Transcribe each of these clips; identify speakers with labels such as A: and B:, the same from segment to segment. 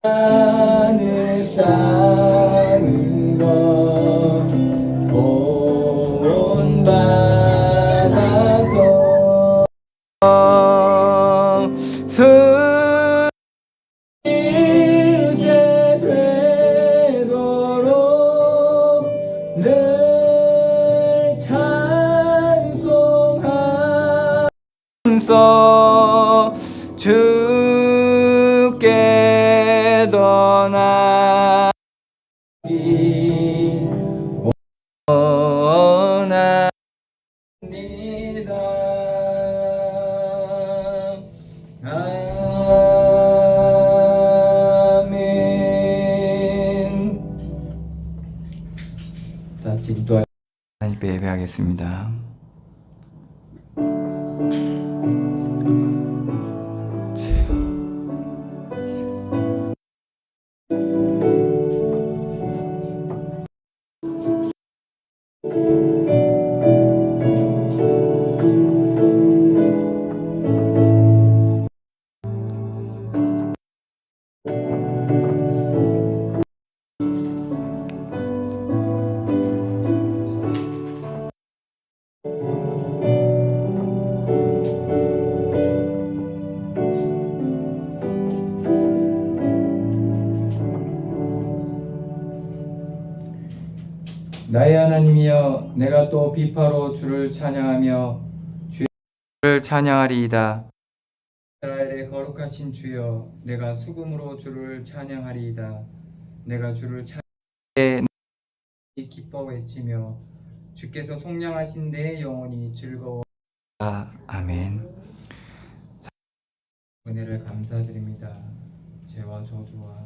A: 하늘 쌓은 것 온 바다서 이루게 되도록 늘 찬송하면서 주께 떠나리 원합니다. 아멘. 자, 지금도 하나님 예배하겠습니다. 나의 하나님이여, 내가 또 비파로 주를 찬양하며 주를 찬양하리이다. 이스라엘의 거룩하신 주여, 내가 수금으로 주를 찬양하리이다. 내가 주를 찬양해 기뻐 외치며 주께서 속량하신 내 영혼이 즐거워. 아멘. 은혜를 감사드립니다. 죄와 저주와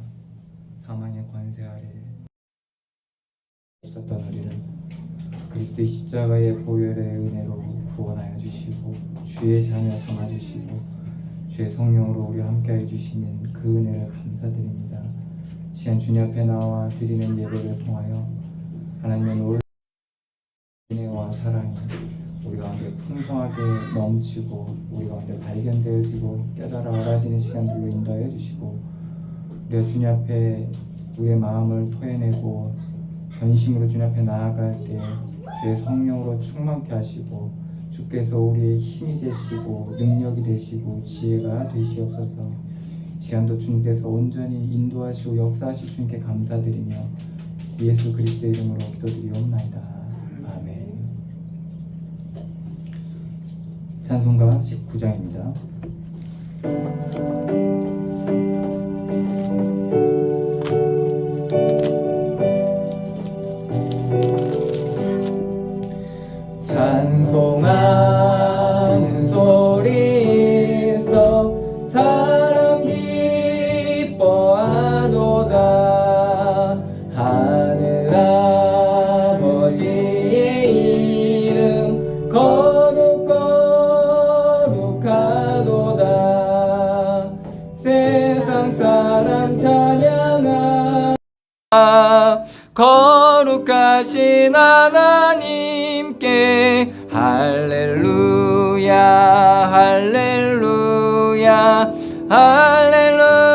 A: 사망의 권세 아래 있었던 우리를 그리스도의 십자가의 보혈의 은혜로 구원하여 주시고 주의 자녀 삼아 주시고 주의 성령으로 우리와 함께해 주시는 그 은혜를 감사드립니다. 시간 주님 앞에 나와 드리는 예배를 통하여 하나님의 놀라운 은혜와 사랑이 우리 가운데 풍성하게 넘치고 우리 가운데 발견되어지고 깨달아 알아지는 시간들로 인도하여 주시고 우리가 주님 앞에 우리의 마음을 토해내고 전심으로 주님 앞에 나아갈 때 주의 성령으로 충만케 하시고 주께서 우리의 힘이 되시고 능력이 되시고 지혜가 되시옵소서. 시간도 주님께서 온전히 인도하시고 역사하실 주님께 감사드리며 예수 그리스도의 이름으로 기도드리옵나이다. 아멘. 찬송가 19장입니다. 찬송하는 소리 있어 사람 기뻐하도다. 하늘 아버지의 이름 거룩하도다. 세상 사람 찬양하 거룩하신 하나님께 할렐루야 할렐루야 할렐루야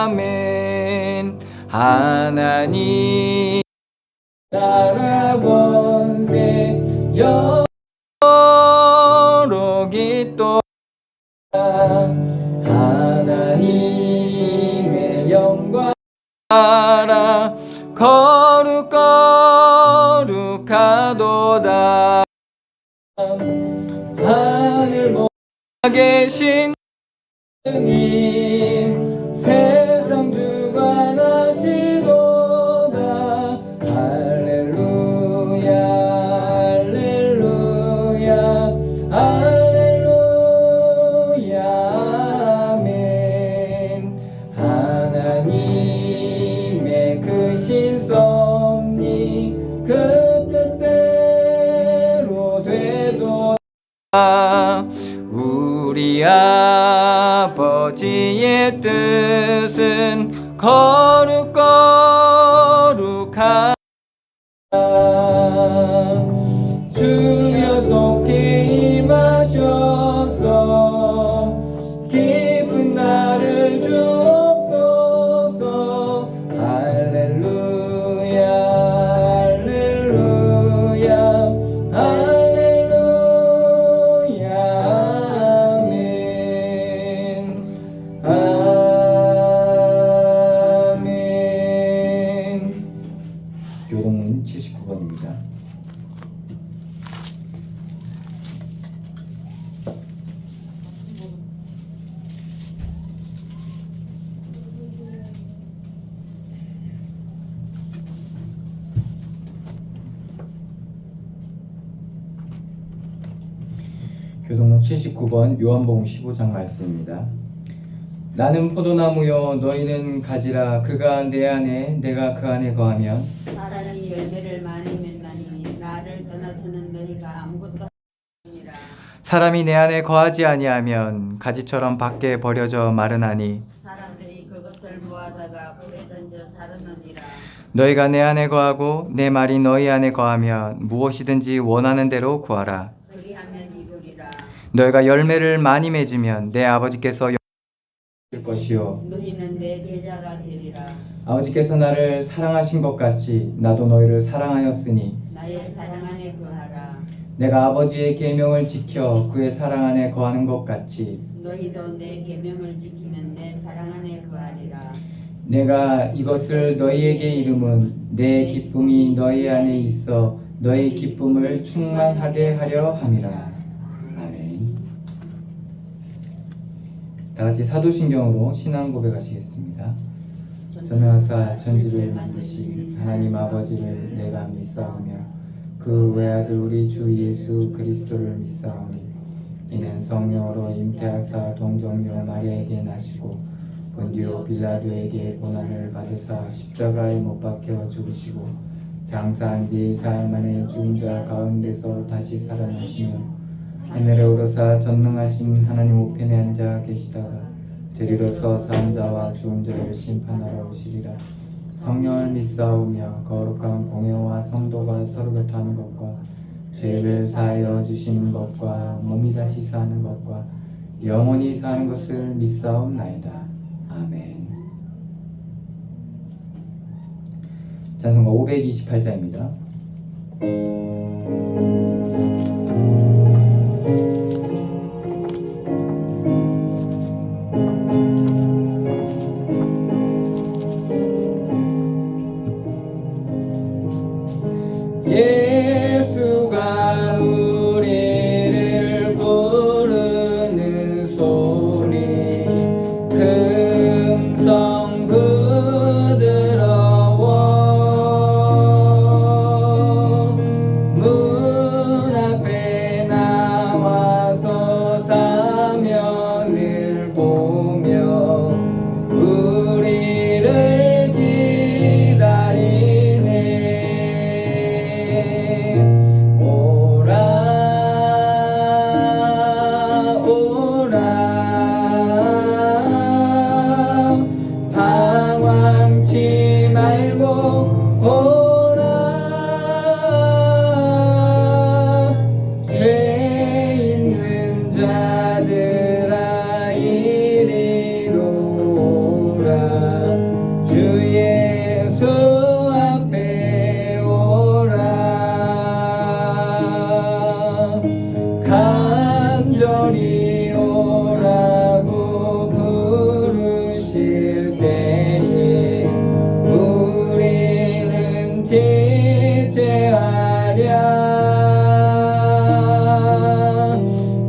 A: 아멘. 하나님 나라 권세 여러 또 하나님의 영광 알아 거룩하도다. 하늘 보아 계신 주님 세상 주관하시도다. 할렐루야 할렐루야 할렐루야 아멘. 하나님의 그 신섭리 그 뜻대로 되도다. 우리 아버지의 뜻은 거룩하다. 주여 속히 임하셔서 교동록 79번 요한복음 15장 말씀입니다. 나는 포도나무요 너희는 가지라. 그가 내 안에 내가 그 안에 거하면
B: 사람이 열매를 많이 맺나니 나를 떠나서는 너희가 아무것도 하느니라.
A: 사람이 내 안에 거하지 아니하면 가지처럼 밖에 버려져 마르나니
B: 사람들이 그것을 모아다가 불에 던져 사르느니라.
A: 너희가 내 안에 거하고 내 말이 너희 안에 거하면 무엇이든지 원하는 대로 구하라.
B: 그리하면 이루리라.
A: 너희가 열매를 많이 맺으면 내 아버지께서 줄 것이요
B: 너희는 내 제자가 되리라.
A: 아버지께서 나를 사랑하신 것 같이 나도 너희를 사랑하였으니
B: 나의 사랑 안에 거하라.
A: 내가 아버지의 계명을 지켜 그의 사랑 안에 거하는 것 같이
B: 너희도 내 계명을 지키면 내 사랑 안에 거하리라.
A: 내가 이것을 너희에게 이름은 내 기쁨이 너희 안에 있어 너희 기쁨을 충만하게 하려 함이라. 아멘. 다 같이 사도신경으로 신앙 고백하시겠습니다. 전능하사 천지를 만드신 하나님 아버지를 내가 믿사오며 그 외아들 우리 주 예수 그리스도를 믿사오니 이는 성령으로 잉태하사 동정녀 마리아에게 나시고 본디오 빌라도에게 고난을 받으사 십자가에 못 박혀 죽으시고 장사한 지 사흘 만에 죽은 자 가운데서 다시 살아나시며 하늘에 오르사 전능하신 하나님 우편에 앉아 계시다가 되리로서 산 자와 죽은 자를 심판하러 오시리라. 성령을 믿사오며 거룩한 공예와 성도가 서로 교통하는 것과 죄를 사하여 주시는 것과 몸이 다시 사는 것과 영원히 사는 것을 믿사옵나이다. 아멘. 찬송가 528자입니다. 예수가 우리를 부르는 소리 금성 부드러워 문 앞에 나와서 사면을 보며 우리를 기다리네. 방황치 말고 오라. 죄 있는 자들아 이리로 오라. 주 예수 앞에 오라. 간절히 오라고 부르실 때에 우리는 지체하랴.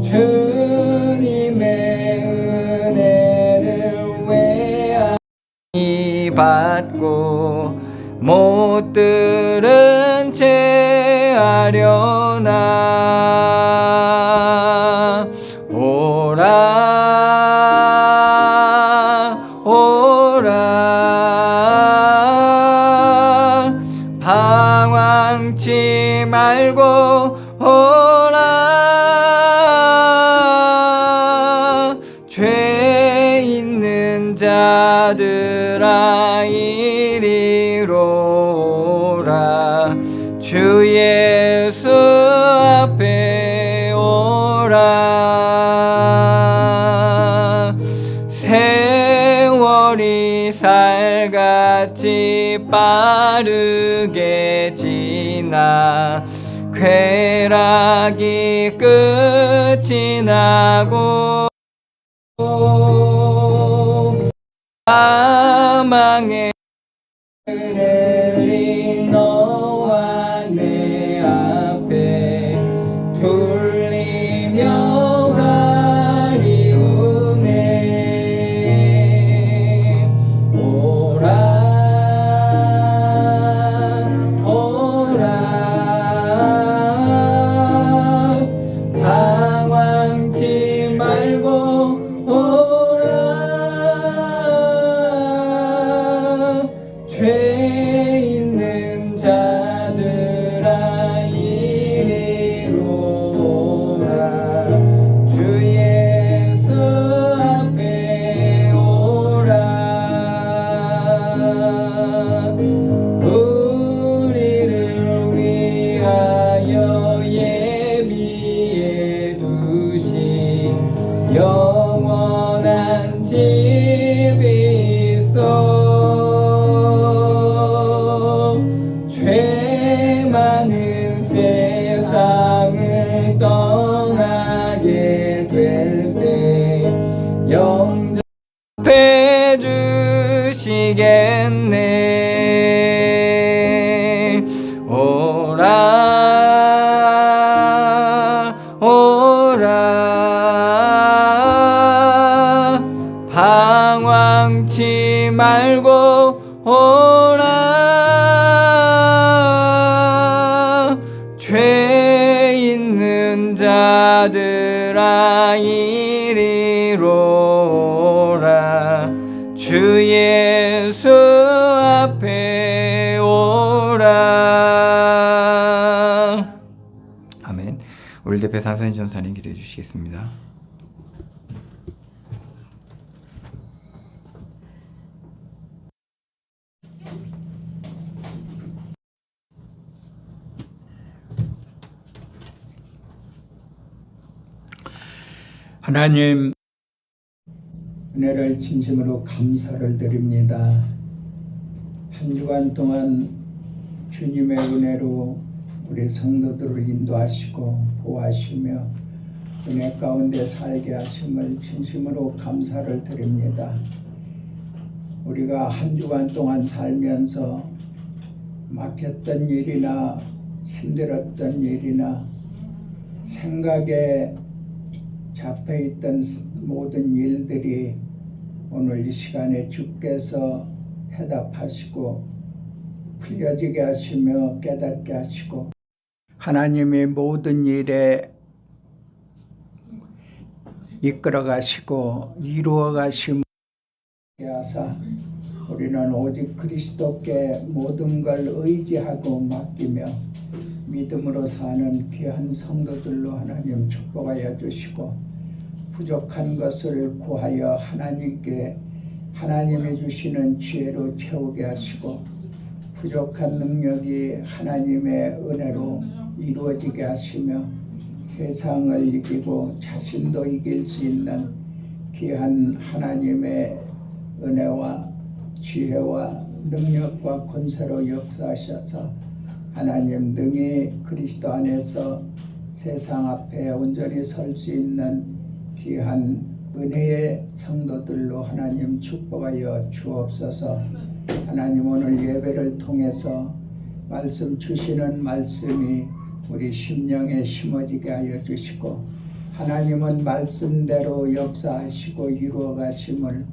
A: 주님의 은혜를 외아니 받고 못 들은 채 하려나. 오라 오라. 방황치 말고 오라. 죄 있는 자들아 이리로 오라. 주 예수 앞에 오라. 세월이 살같이 빠르게 지나 쾌락이 끝이 나고 사망의 그늘이 너와 내 앞에 둘리며 가리우네. 오라 오라. 방황 될 때 영접해 주시겠네. 오라 오라 방황치 말고 오라. 죄 있는 자들아 이리로 오라. 주 예수 앞에 오라. 아멘. 우리 대표 사선인 전사님 기도해 주시겠습니다.
C: 하나님, 은혜를 진심으로 감사를 드립니다. 한 주간 동안 주님의 은혜로 우리 성도들을 인도하시고 보호하시며 은혜 가운데 살게 하심을 진심으로 감사를 드립니다. 우리가 한 주간 동안 살면서 막혔던 일이나 힘들었던 일이나 생각에 잡혀있던 모든 일들이 오늘 이 시간에 주께서 해답하시고 풀려지게 하시며 깨닫게 하시고 하나님의 모든 일에 이끌어 가시고 이루어 가심을 하사 우리는 오직 그리스도께 모든 걸 의지하고 맡기며 믿음으로 사는 귀한 성도들로 하나님 축복하여 주시고 부족한 것을 구하여 하나님께 하나님이 주시는 지혜로 채우게 하시고 부족한 능력이 하나님의 은혜로 이루어지게 하시며 세상을 이기고 자신도 이길 수 있는 귀한 하나님의 은혜와 지혜와 능력과 권세로 역사하셔서 하나님 능히 그리스도 안에서 세상 앞에 온전히 설 수 있는 귀한 은혜의 성도들로 하나님 축복하여 주옵소서. 하나님 오늘 예배를 통해서 말씀 주시는 말씀이 우리 심령에 심어지게 하여 주시고 하나님은 말씀대로 역사하시고 이루어 가심을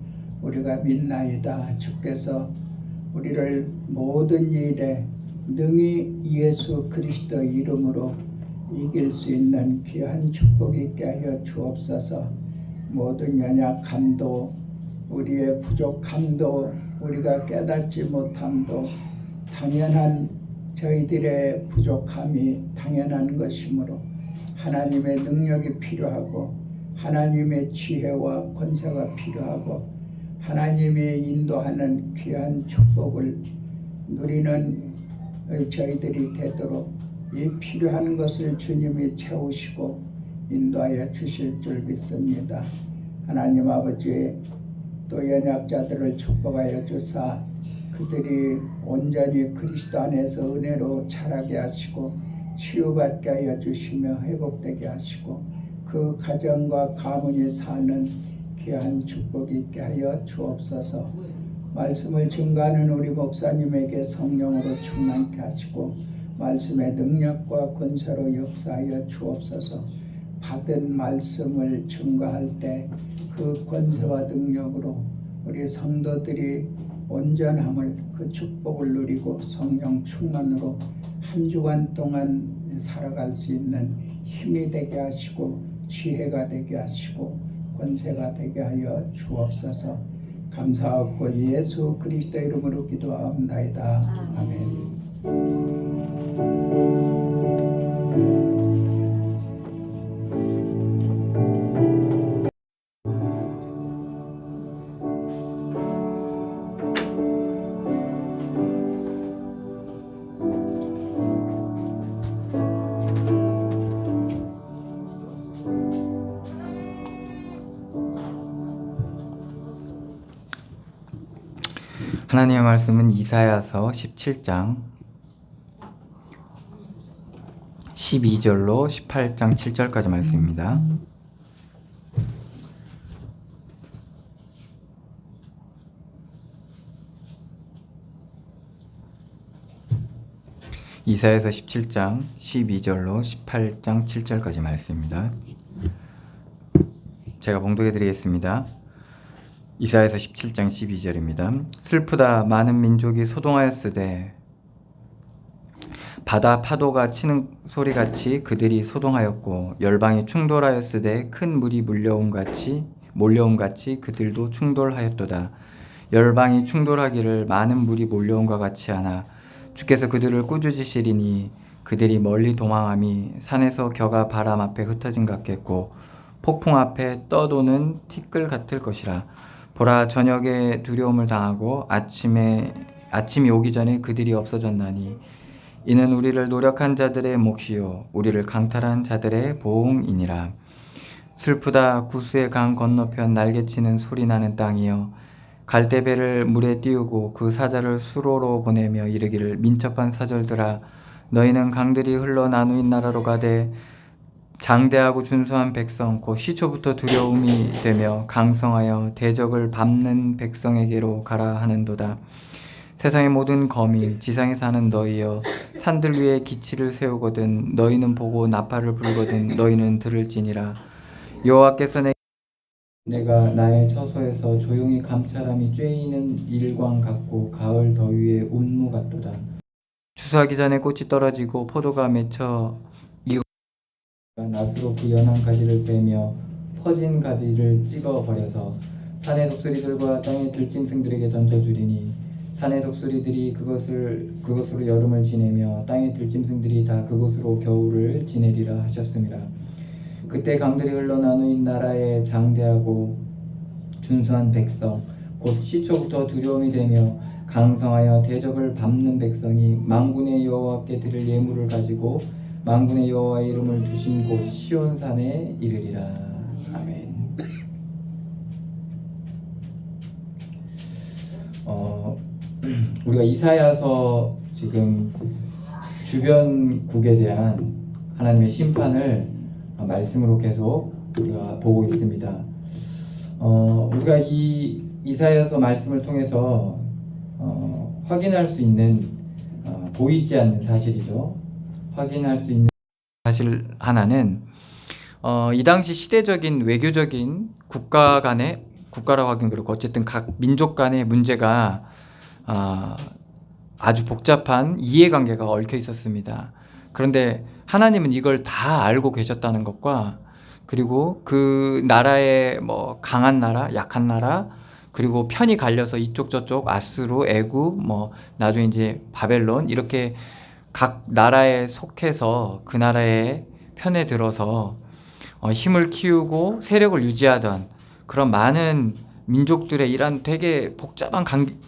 C: 우리가 믿나이다. 주께서 우리를 모든 일에 능히 예수 그리스도 이름으로 이길 수 있는 귀한 축복 있게 하여 주옵소서. 모든 연약함도 우리의 부족함도 우리가 깨닫지 못함도 당연한 저희들의 부족함이 당연한 것이므로 하나님의 능력이 필요하고 하나님의 지혜와 권세가 필요하고 하나님이 인도하는 귀한 축복을 누리는 저희들이 되도록 이 필요한 것을 주님이 채우시고 인도하여 주실 줄 믿습니다. 하나님 아버지 또 연약자들을 축복하여 주사 그들이 온전히 그리스도 안에서 은혜로 자라게 하시고 치유받게 하여 주시며 회복되게 하시고 그 가정과 가문이 사는 귀한 축복이 있게 하여 주옵소서. 말씀을 증거하는 우리 목사님에게 성령으로 충만케 하시고 말씀의 능력과 권세로 역사하여 주옵소서. 받은 말씀을 증거할 때 그 권세와 능력으로 우리 성도들이 온전함을 그 축복을 누리고 성령 충만으로 한 주간 동안 살아갈 수 있는 힘이 되게 하시고 지혜가 되게 하시고 권세가 되게 하여 주옵소서. 감사하고 예수 그리스도 이름으로 기도하옵나이다. 아멘.
A: 하나님의 말씀은 이사야서 17장 12절로 18장 7절까지 말씀입니다. 이사야서 17장 12절로 18장 7절까지 말씀입니다. 제가 봉독해 드리겠습니다. 이사야서 17장 12절입니다. 슬프다 많은 민족이 소동하였으되 바다 파도가 치는 소리같이 그들이 소동하였고 열방이 충돌하였으되 큰 물이 몰려온 같이 그들도 충돌하였도다. 열방이 충돌하기를 많은 물이 몰려온과 같이 하나 주께서 그들을 꾸짖으시리니 그들이 멀리 도망함이 산에서 겨가 바람 앞에 흩어진 같겠고 폭풍 앞에 떠도는 티끌 같을 것이라. 보라 저녁에 두려움을 당하고 아침이 오기 전에 그들이 없어졌나니 이는 우리를 노력한 자들의 몫이요 우리를 강탈한 자들의 보응이니라. 슬프다 구스의 강 건너편 날개치는 소리나는 땅이여 갈대배를 물에 띄우고 그 사자를 수로로 보내며 이르기를 민첩한 사절들아 너희는 강들이 흘러 나누인 나라로 가되 장대하고 준수한 백성 곧 시초부터 두려움이 되며 강성하여 대적을 밟는 백성에게로 가라 하는도다. 세상의 모든 거민 지상에 사는 너희여 산들 위에 기치를 세우거든 너희는 보고 나팔을 불거든 너희는 들을지니라. 여호와께서 내가 나의 처소에서 조용히 감찰함이 쬐이는 일광 같고 가을 더위에 운무 같도다. 추수하기 전에 꽃이 떨어지고 포도가 맺혀 익어 낫으로 그 연한 가지를 빼며 퍼진 가지를 찍어 버려서 산의 독수리들과 땅의 들짐승들에게 던져주리니 산의 독수리들이 그것으로 여름을 지내며 땅의 들짐승들이 다 그것으로 겨울을 지내리라 하셨습니다. 그때 강들이 흘러 나누인 나라의 장대하고 준수한 백성 곧 시초부터 두려움이 되며 강성하여 대적을 밟는 백성이 만군의 여호와께 드릴 예물을 가지고 만군의 여호와의 이름을 두신 곳 시온산에 이르리라. 아멘. 우리가 이사야서 지금 주변국에 대한 하나님의 심판을 말씀으로 계속 우리가 보고 있습니다. 우리가 이 이사야서 말씀을 통해서 확인할 수 있는 보이지 않는 사실이죠. 확인할 수 있는 사실 하나는 이 당시 시대적인 외교적인 국가라고 하긴 그렇고 어쨌든 각 민족 간의 문제가 아주 복잡한 이해관계가 얽혀 있었습니다. 그런데 하나님은 이걸 다 알고 계셨다는 것과 그리고 그 나라의 뭐 강한 나라, 약한 나라, 그리고 편이 갈려서 이쪽 저쪽 아수르, 애굽, 뭐 나중에 이제 바벨론 이렇게 각 나라에 속해서 그 나라의 편에 들어서 힘을 키우고 세력을 유지하던 그런 많은 민족들의 이런 되게 복잡한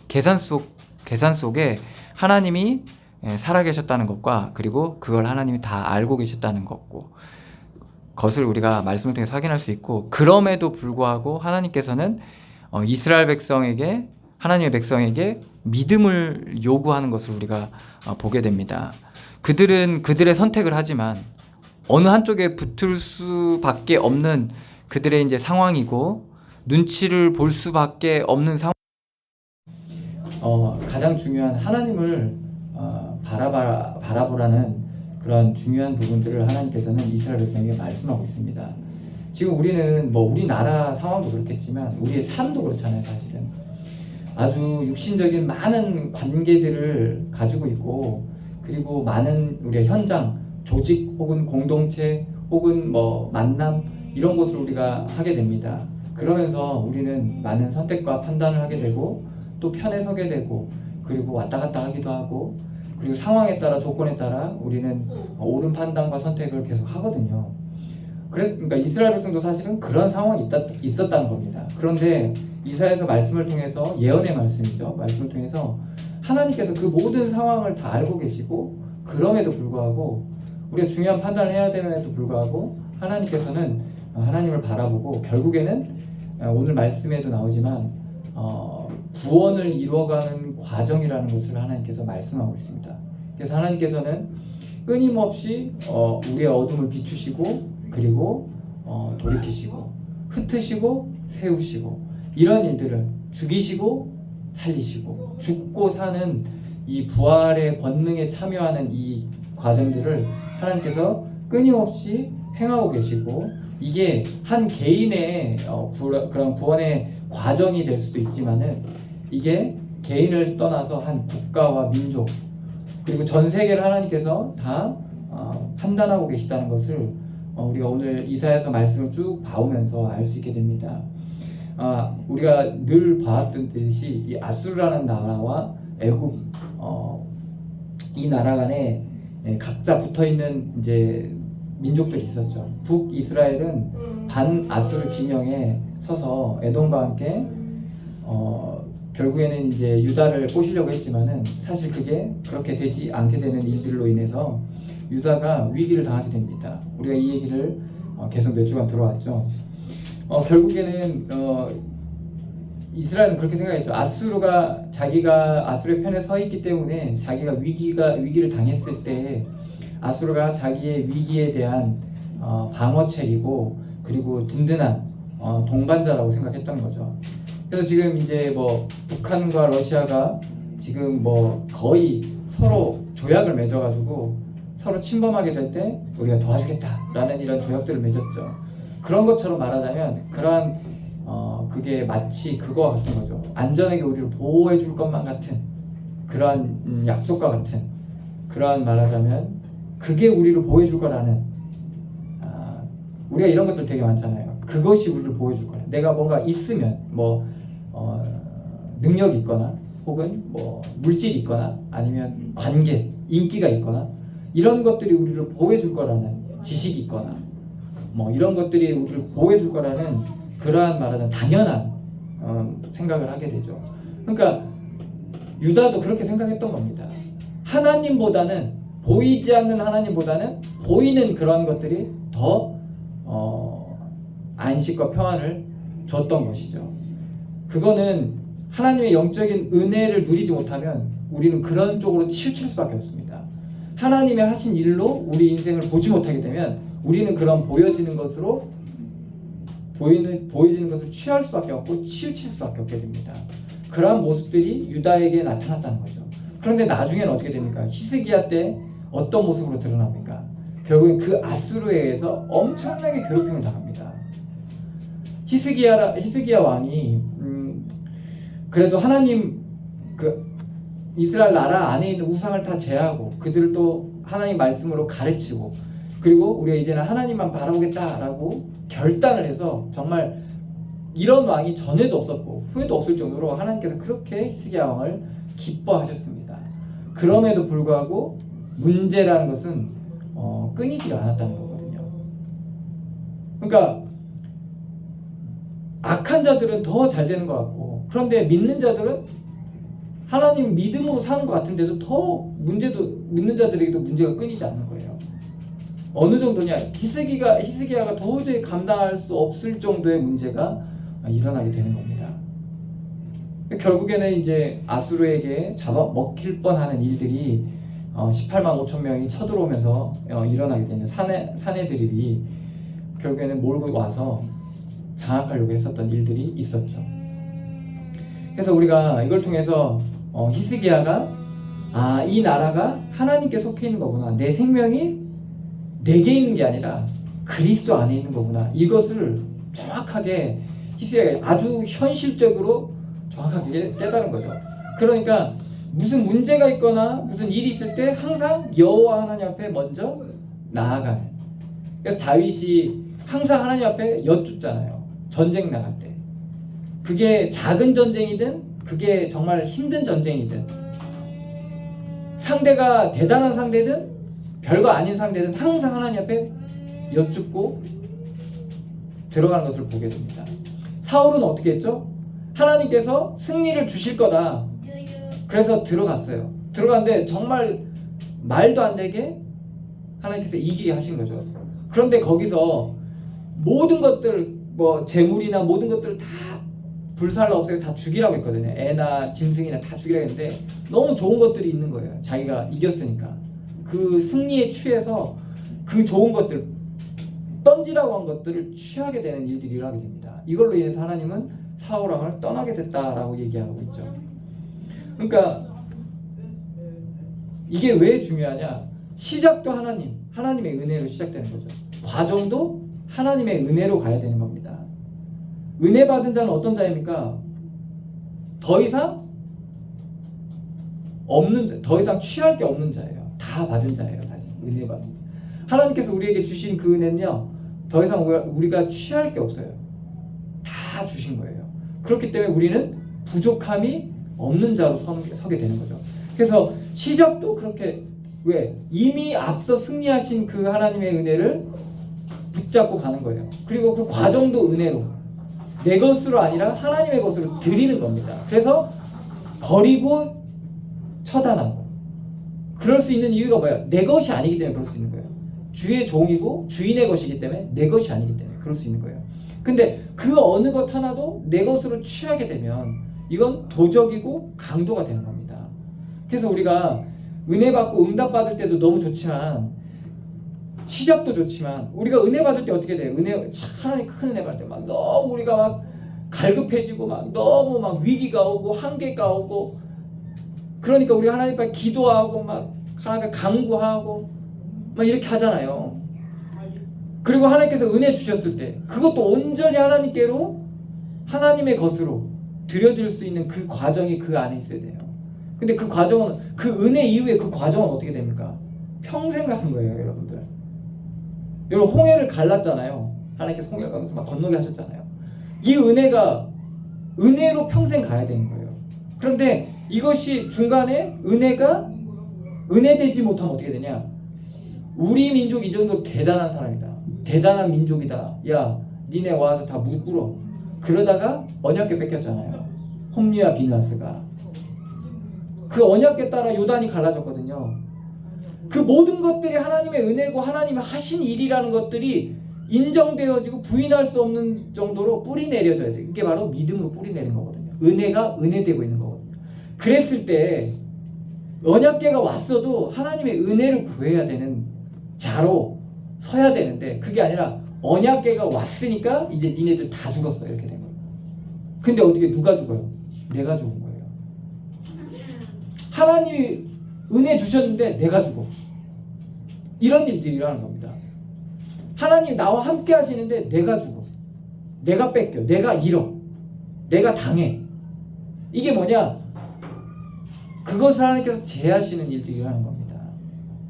A: 계산 속에 하나님이 살아계셨다는 것과 그리고 그걸 하나님이 다 알고 계셨다는 것을 우리가 말씀을 통해서 확인할 수 있고, 그럼에도 불구하고 하나님께서는 이스라엘 백성에게, 하나님의 백성에게 믿음을 요구하는 것을 우리가 보게 됩니다. 그들은 그들의 선택을 하지만 어느 한쪽에 붙을 수밖에 없는 그들의 이제 상황이고 눈치를 볼 수밖에 없는 상황. 가장 중요한 하나님을 바라보라는 그런 중요한 부분들을 하나님께서는 이스라엘 백성에게 말씀하고 있습니다. 지금 우리는 뭐 우리나라 상황도 그렇겠지만 우리의 삶도 그렇잖아요. 사실은 아주 육신적인 많은 관계들을 가지고 있고, 그리고 많은 우리의 현장, 조직 혹은 공동체 혹은 뭐 만남 이런 것을 우리가 하게 됩니다. 그러면서 우리는 많은 선택과 판단을 하게 되고 또 편에 서게 되고 그리고 왔다 갔다 하기도 하고, 그리고 상황에 따라 조건에 따라 우리는 옳은 판단과 선택을 계속 하거든요. 그러니까 이스라엘 백성도 사실은 그런 상황이 있었다는 겁니다. 그런데 이사야서 말씀을 통해서, 예언의 말씀이죠, 말씀을 통해서 하나님께서 그 모든 상황을 다 알고 계시고, 그럼에도 불구하고 우리가 중요한 판단을 해야 됨에도 불구하고 하나님께서는 하나님을 바라보고 결국에는 오늘 말씀에도 나오지만 구원을 이루어가는 과정이라는 것을 하나님께서 말씀하고 있습니다. 그래서 하나님께서는 끊임없이 우리의 어둠을 비추시고 그리고 돌이키시고 흩으시고 세우시고 이런 일들을 죽이시고 살리시고 죽고 사는 이 부활의 권능에 참여하는 이 과정들을 하나님께서 끊임없이 행하고 계시고, 이게 한 개인의 그런 구원의 과정이 될 수도 있지만은 이게 개인을 떠나서 한 국가와 민족 그리고 전 세계를 하나님께서 다 판단하고 계시다는 것을 우리가 오늘 이사야서 말씀을 쭉 봐오면서 알 수 있게 됩니다. 우리가 늘 봐왔던 듯이 이 아수르라는 나라와 애굽 이 나라 간에 각자 붙어있는 이제 민족들이 있었죠. 북이스라엘은 반아수르 진영에 서서 에돔과 함께 결국에는 이제 유다를 꼬시려고 했지만은 사실 그게 그렇게 되지 않게 되는 일들로 인해서 유다가 위기를 당하게 됩니다. 우리가 이 얘기를 계속 몇 주간 들어왔죠. 결국에는 이스라엘은 그렇게 생각했죠. 자기가 아수르의 편에 서 있기 때문에 자기가 위기를 당했을 때 아수르가 자기의 위기에 대한 방어책이고 그리고 든든한 동반자라고 생각했던 거죠. 그래서 지금 이제 뭐 북한과 러시아가 지금 뭐 거의 서로 조약을 맺어가지고 서로 침범하게 될 때 우리가 도와주겠다라는 이런 조약들을 맺었죠. 그런 것처럼 말하자면 그러한 그게 마치 그거와 같은 거죠. 안전하게 우리를 보호해 줄 것만 같은 그러한 약속과 같은 그러한 말하자면 그게 우리를 보호해 줄 거라는 우리가 이런 것들 되게 많잖아요. 그것이 우리를 보호해 줄 거라. 내가 뭔가 있으면 뭐 능력이 있거나 혹은 뭐 물질이 있거나 아니면 관계, 인기가 있거나 이런 것들이 우리를 보호해 줄 거라는 지식이 있거나 뭐 이런 것들이 우리를 보호해 줄 거라는 그러한 말하는 당연한 생각을 하게 되죠. 그러니까 유다도 그렇게 생각했던 겁니다. 하나님보다는 보이지 않는 하나님보다는 보이는 그러한 것들이 더 안식과 평안을 줬던 것이죠. 그거는 하나님의 영적인 은혜를 누리지 못하면 우리는 그런 쪽으로 치우칠 수밖에 없습니다. 하나님의 하신 일로 우리 인생을 보지 못하게 되면 우리는 그런 보여지는 것을 취할 수밖에 없고 치우칠 수밖에 없게 됩니다. 그러한 모습들이 유다에게 나타났다는 거죠. 그런데 나중에는 어떻게 됩니까? 히스기야 때 어떤 모습으로 드러납니까? 결국엔 그 아수르에 의해서 엄청나게 괴롭힘을 당합니다. 히스기야 왕이 그래도 하나님 이스라엘 나라 안에 있는 우상을 다 제하고 그들을 또 하나님 말씀으로 가르치고 그리고 우리가 이제는 하나님만 바라보겠다라고 결단을 해서 정말 이런 왕이 전에도 없었고 후에도 없을 정도로 하나님께서 그렇게 히스기야 왕을 기뻐하셨습니다. 그럼에도 불구하고 문제라는 것은 끊이지가 않았다는 거거든요. 그러니까 악한 자들은 더 잘 되는 것 같고 그런데 믿는 자들은 하나님 믿음으로 사는 것 같은데도 더 믿는 자들에게도 문제가 끊이지 않는 거예요. 어느 정도냐? 히스기야가 도저히 감당할 수 없을 정도의 문제가 일어나게 되는 겁니다. 결국에는 이제 아수르에게 잡아먹힐 뻔하는 일들이 18만 5천 명이 쳐들어오면서 일어나게 되는 사내들이 결국에는 몰고 와서 장악하려고 했었던 일들이 있었죠. 그래서 우리가 이걸 통해서 히스기야가 이 나라가 하나님께 속해 있는 거구나. 내 생명이 내게 있는 게 아니라 그리스도 안에 있는 거구나. 이것을 정확하게 히스기야가 아주 현실적으로 정확하게 깨달은 거죠. 그러니까 무슨 문제가 있거나 무슨 일이 있을 때 항상 여호와 하나님 앞에 먼저 나아가는. 그래서 다윗이 항상 하나님 앞에 여쭙잖아요. 전쟁 나갈 때. 그게 작은 전쟁이든 그게 정말 힘든 전쟁이든 상대가 대단한 상대든 별거 아닌 상대든 항상 하나님 앞에 여쭙고 들어가는 것을 보게 됩니다. 사울은 어떻게 했죠? 하나님께서 승리를 주실 거다. 그래서 들어갔어요. 들어갔는데 정말 말도 안 되게 하나님께서 이기게 하신 거죠. 그런데 거기서 모든 것들 뭐 재물이나 모든 것들을 다 불살라 없애고 다 죽이라고 했거든요. 애나 짐승이나 다 죽이라고 했는데 너무 좋은 것들이 있는 거예요. 자기가 이겼으니까. 그 승리에 취해서 그 좋은 것들 던지라고 한 것들을 취하게 되는 일들이 일어나게 됩니다. 이걸로 인해서 하나님은 사울 왕을 떠나게 됐다라고 얘기하고 있죠. 그러니까 이게 왜 중요하냐? 시작도 하나님의 은혜로 시작되는 거죠. 과정도 하나님의 은혜로 가야 되는 겁니다. 은혜 받은 자는 어떤 자입니까? 더 이상 더 이상 취할 게 없는 자예요. 다 받은 자예요, 사실. 은혜 받은 자. 하나님께서 우리에게 주신 그 은혜는요, 더 이상 우리가 취할 게 없어요. 다 주신 거예요. 그렇기 때문에 우리는 부족함이 없는 자로 서게 되는 거죠. 그래서 시작도 그렇게, 왜? 이미 앞서 승리하신 그 하나님의 은혜를 붙잡고 가는 거예요. 그리고 그 과정도 은혜로, 내 것으로 아니라 하나님의 것으로 드리는 겁니다. 그래서 버리고 처단하고, 그럴 수 있는 이유가 뭐야? 내 것이 아니기 때문에 그럴 수 있는 거예요. 주의 종이고 주인의 것이기 때문에 내 것이 아니기 때문에 그럴 수 있는 거예요. 근데 그 어느 것 하나도 내 것으로 취하게 되면 이건 도적이고 강도가 되는 겁니다. 그래서 우리가 은혜 받고 응답 받을 때도 너무 좋지만, 시작도 좋지만, 우리가 은혜 받을 때 어떻게 돼요? 하나님 큰 은혜 받을 때 막 너무 우리가 막 갈급해지고, 막 너무 막 위기가 오고 한계가 오고, 그러니까 우리 하나님 앞에 기도하고 막 하나님 앞에 간구하고 막 이렇게 하잖아요. 그리고 하나님께서 은혜 주셨을 때 그것도 온전히 하나님께로, 하나님의 것으로 드려질 수 있는 그 과정이 그 안에 있어야 돼요. 근데 그 과정은, 그 은혜 이후에 그 과정은 어떻게 됩니까? 평생 가는 거예요, 여러분들. 여러분, 홍해를 갈랐잖아요. 하나님께서 홍해를 갈라서 막 건너게 하셨잖아요. 이 은혜가 은혜로 평생 가야 되는 거예요. 그런데 이것이 중간에 은혜가 은혜되지 못하면 어떻게 되냐? 우리 민족 이 정도 대단한 사람이다, 대단한 민족이다, 야 니네 와서 다 무릎 꿇어, 그러다가 언약궤 뺏겼잖아요. 홈리와 비나스가 그 언약궤 따라 요단이 갈라졌거든요. 그 모든 것들이 하나님의 은혜고 하나님이 하신 일이라는 것들이 인정되어지고 부인할 수 없는 정도로 뿌리 내려져야 돼요. 이게 바로 믿음으로 뿌리 내린 거거든요. 은혜가 은혜되고 있는 거거든요. 그랬을 때 언약궤가 왔어도 하나님의 은혜를 구해야 되는 자로 서야 되는데, 그게 아니라 언약궤가 왔으니까 이제 니네들 다 죽었어, 이렇게 된 거예요. 근데 어떻게, 누가 죽어요? 내가 죽은 거예요. 하나님이 은혜 주셨는데 내가 죽어. 이런 일들이라는 겁니다. 하나님 나와 함께 하시는데 내가 죽어, 내가 뺏겨, 내가 잃어, 내가 당해. 이게 뭐냐? 그것을 하나님께서 제하시는 일들이라는 겁니다.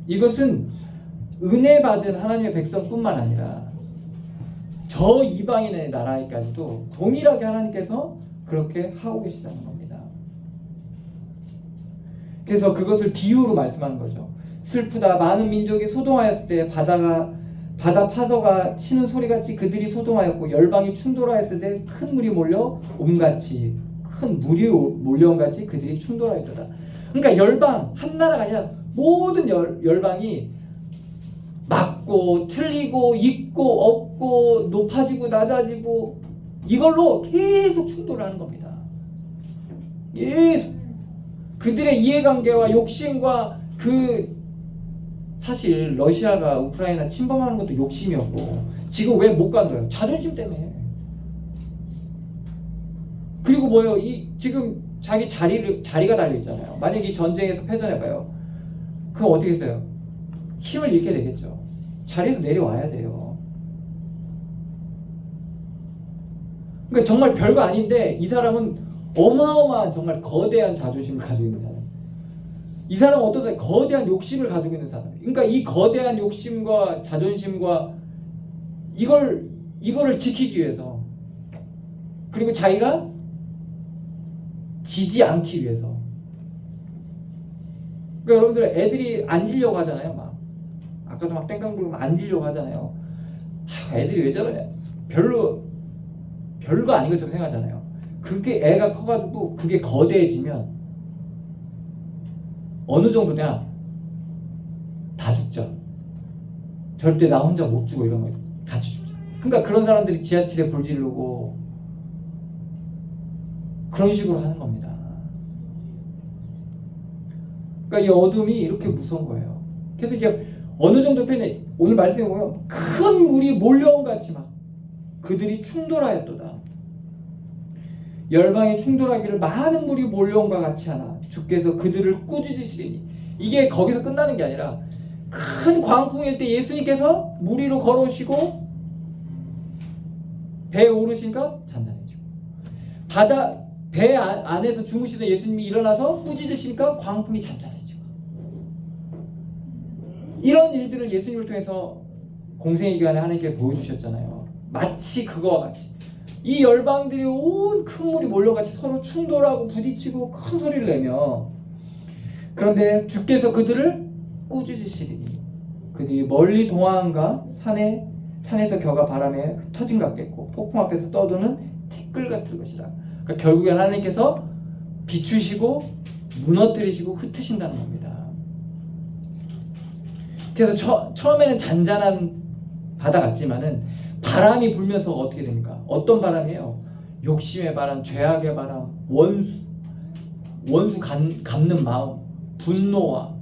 A: 이것은 은혜 받은 하나님의 백성뿐만 아니라 저 이방인의 나라에까지도 동일하게 하나님께서 그렇게 하고 계시다는 겁니다. 그래서 그것을 비유로 말씀하는 거죠. 슬프다, 많은 민족이 소동하였을 때 바다 파도가 치는 소리같이 그들이 소동하였고, 열방이 충돌하였을 때 큰 물이 몰려옴같이, 큰 물이 몰려온 같이 그들이 충돌하였도다. 그러니까 열방, 한 나라가 아니라 모든 열방이 맞고 틀리고 있고 없고 높아지고 낮아지고 이걸로 계속 충돌을 하는 겁니다. 계속 그들의 이해관계와 욕심과, 사실 러시아가 우크라이나 침범하는 것도 욕심이었고, 지금 왜 못 간다요? 자존심 때문에. 그리고 뭐예요? 지금 자기 자리가 달려 있잖아요. 만약에 이 전쟁에서 패전해봐요. 그럼 어떻게 했어요? 힘을 잃게 되겠죠. 자리에서 내려와야 돼요. 그러니까 정말 별거 아닌데 이 사람은 어마어마한, 정말 거대한 자존심을 가지고 있는 사람. 이 사람은 어떤 사람? 거대한 욕심을 가지고 있는 사람. 그러니까 이 거대한 욕심과 자존심과 이거를 지키기 위해서, 그리고 자기가 지지 않기 위해서. 그러니까 여러분들, 애들이 앉으려고 하잖아요. 아까도 막 땡깡 부르고 앉으려고 하잖아요. 애들이 왜 저러냐? 별거 아닌 것처럼 생각하잖아요. 그게 애가 커가지고 그게 거대해지면 어느 정도냐? 다 죽죠. 절대 나 혼자 못 죽어, 이런 거 같이 죽죠. 그러니까 그런 사람들이 지하철에 불 지르고 그런 식으로 하는 겁니다. 그러니까 이 어둠이 이렇게 무서운 거예요. 그래서 이게 어느 정도 편에, 오늘 말씀에 보면 큰 물이 몰려온 같이 막 그들이 충돌하였도다. 열방이 충돌하기를 많은 물이 몰려온과 같이 하나 주께서 그들을 꾸짖으시리니 이게 거기서 끝나는 게 아니라 큰 광풍일 때 예수님께서 물 위로 걸어오시고 배에 오르시니까 잔잔해지고, 배 안에서 주무시던 예수님이 일어나서 꾸짖으시니까 광풍이 잠잠해지고, 이런 일들을 예수님을 통해서 공생의 기간에 하나님께 보여주셨잖아요. 마치 그거와 같이 이 열방들이 온 큰 물이 몰려같이 서로 충돌하고 부딪히고 큰 소리를 내며, 그런데 주께서 그들을 꾸짖으시리니 그들이 멀리 동화한가 산에서 겨가 바람에 흩어진 것 같겠고 폭풍 앞에서 떠도는 티끌 같을 것이라. 그러니까 결국엔 하나님께서 비추시고 무너뜨리시고 흩으신다는 겁니다. 그래서 처음에는 잔잔한 바다 같지만은 바람이 불면서 어떻게 됩니까? 어떤 바람이에요? 욕심의 바람, 죄악의 바람, 원수 갚는 마음, 분노와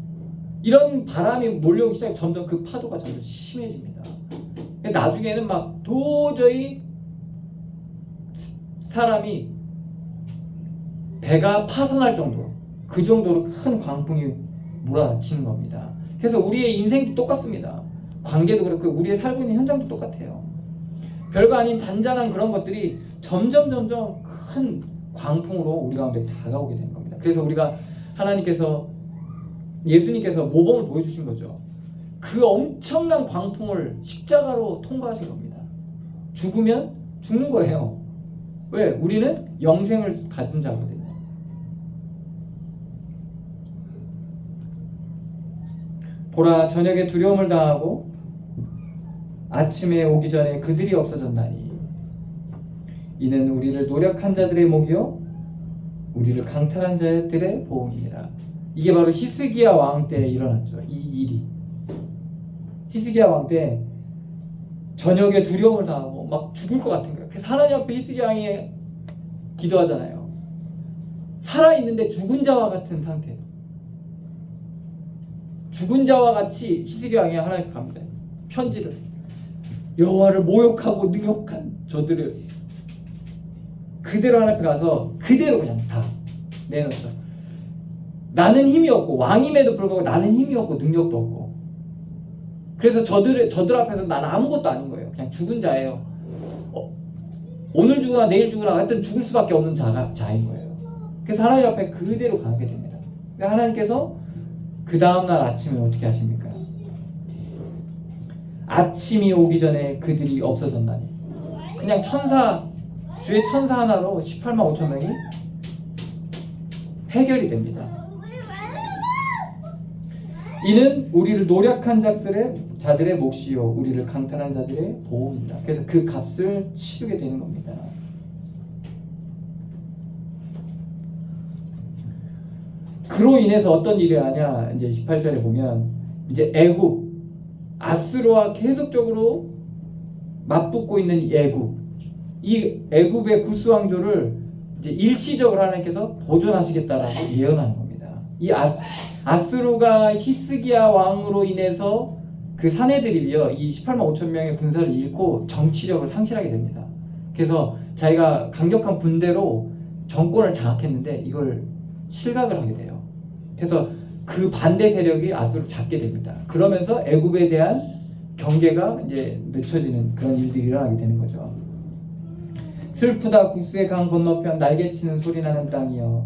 A: 이런 바람이 몰려오기 시작해 점점 그 파도가 점점 심해집니다. 나중에는 막 도저히 사람이 배가 파손할 정도로, 그 정도로 큰 광풍이 몰아치는 겁니다. 그래서 우리의 인생도 똑같습니다. 관계도 그렇고 우리의 살고 있는 현장도 똑같아요. 별거 아닌 잔잔한 그런 것들이 점점 큰 광풍으로 우리 가운데 다가오게 되는 겁니다. 그래서 우리가 예수님께서 모범을 보여주신 거죠. 그 엄청난 광풍을 십자가로 통과하신 겁니다. 죽으면 죽는 거예요. 왜? 우리는 영생을 가진 자거든요. 보라, 저녁에 두려움을 당하고 아침에 오기 전에 그들이 없어졌나니 이는 우리를 노력한 자들의 목이요 우리를 강탈한 자들의 보응이니라. 이게 바로 히스기야 왕 때 일어났죠. 이 일이 히스기야 왕 때 저녁에 두려움을 당하고 막 죽을 것 같은 거예요. 그래서 하나님 앞에 히스기야 왕이 기도하잖아요. 살아있는데 죽은 자와 같은 상태, 죽은 자와 같이 히스기야 왕이 하나님께 갑니다. 편지를, 여호와를 모욕하고 능욕한 저들을 그대로 하나님 앞에 가서 그대로 그냥 다 내놓죠. 나는 힘이 없고, 왕임에도 불구하고 나는 힘이 없고 능력도 없고, 그래서 저들 앞에서 나는 아무것도 아닌 거예요. 그냥 죽은 자예요. 오늘 죽으나 내일 죽으나 하여튼 죽을 수밖에 없는 자인 거예요. 그래서 하나님 앞에 그대로 가게 됩니다. 하나님께서 그 다음날 아침에 어떻게 하십니까? 아침이 오기 전에 그들이 없어졌나니, 그냥 주의 천사 하나로 18만 5천 명이 해결이 됩니다. 이는 우리를 노력한 자들의 몫이요 우리를 강탈한 자들의 보응이라. 그래서 그 값을 치르게 되는 겁니다. 그로 인해서 어떤 일이 하냐, 이제 18절에 보면 이제 애굽, 아수르와 계속적으로 맞붙고 있는 이 애굽의 구스 왕조를 이제 일시적으로 하나님께서 보존하시겠다라고 예언하는 겁니다. 이 아수르가 히스기야 왕으로 인해서 그 사내들이요, 이 18만 5천 명의 군사를 잃고 정치력을 상실하게 됩니다. 그래서 자기가 강력한 군대로 정권을 장악했는데 이걸 실각을 하게 돼요. 그래서 그 반대 세력이 아수르를 잡게 됩니다. 그러면서 애굽에 대한 경계가 이제 늦춰지는 그런 일들이 일어나게 되는 거죠. 슬프다 구스의 강 건너편 날개치는 소리 나는 땅이여,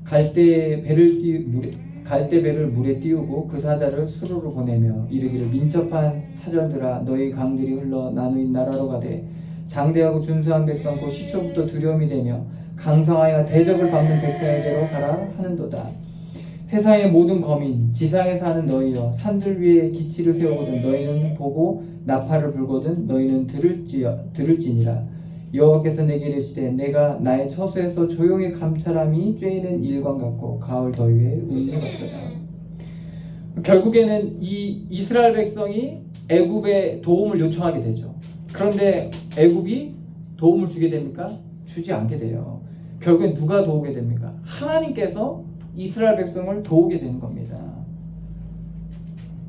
A: 갈대 배를 물에 띄우고 그 사자를 수로로 보내며 이르기를 민첩한 사절들아 너희 강들이 흘러 나누인 나라로 가되 장대하고 준수한 백성 곧 시초부터 두려움이 되며 강성하여 대적을 밟는 백성에게로 가라 하는도다. 세상의 모든 거민 지상에 사는 너희여, 산들 위에 기치를 세우거든 너희는 보고 나팔을 불거든 너희는 들을지니라. 여호와께서 내게 이르시되 내가 나의 처소에서 조용히 감찰함이 쬐이는 일광 같고 가을 더위에 울림 같도다. 결국에는 이 이스라엘 백성이 애굽에 도움을 요청하게 되죠. 그런데 애굽이 도움을 주게 됩니까? 주지 않게 돼요. 결국엔 누가 도우게 됩니까? 하나님께서 이스라엘 백성을 도우게 되는 겁니다.